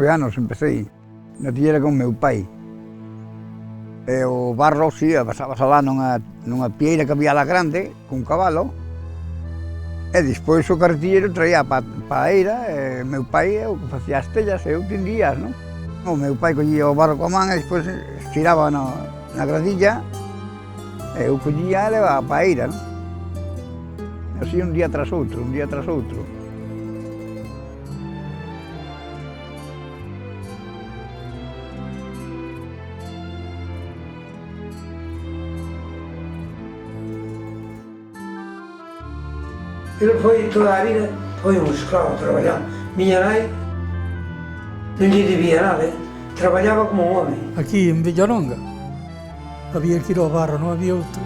9 anos empecé na tillera con meu pai. E o barro, si, pasabas alá nunha pieira que había lá grande, cun cabalo, e despois o carretillero traía pa a eira, e meu pai é o que facía as tellas, e eu tendías, non? O meu pai collía o barro coa man e despois estiraba na gradilla, e eu collía e levaba pa a eira, non? Así un día tras outro, un día tras outro. Ele foi toda a vida, foi un esclavo traballando. Miña nai non lle debía nada, traballaba como un home. Aquí en Villaronga había que ir ao barro, non había outro.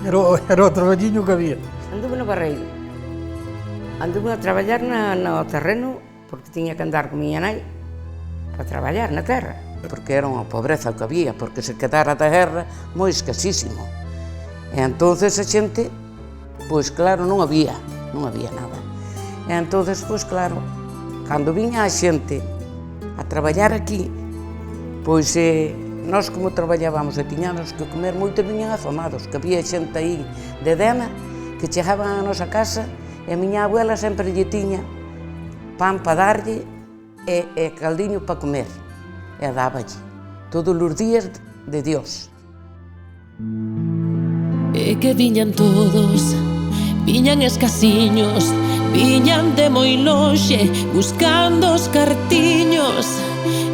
Era o traballiño que había. Anduve no barreiro. Anduve a traballar no terreno porque tiña que andar con miña nai para traballar na terra. Porque era unha pobreza o que había, porque se quedara da terra moi escasísimo. E entonces a xente, pois claro, non había nada. E entonces, pois claro, cando viña a xente a traballar aquí, pois nós como traballábamos e tiñamos que comer, moitos viñan afamados, que había xente aí de Dena que chegaban á nosa casa e a miña abuela sempre lle tiña pan para darlle e caldiño para comer, e dáballe todos os días de Dios. E que viñan todos, viñan escasiños, viñan de moi lonxe, buscando os cartiños.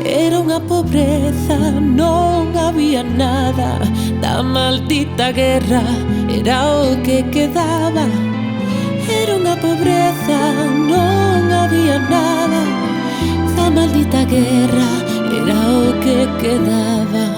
Era unha pobreza, non había nada, da maldita guerra era o que quedaba. Era unha pobreza, non había nada, da maldita guerra era o que quedaba.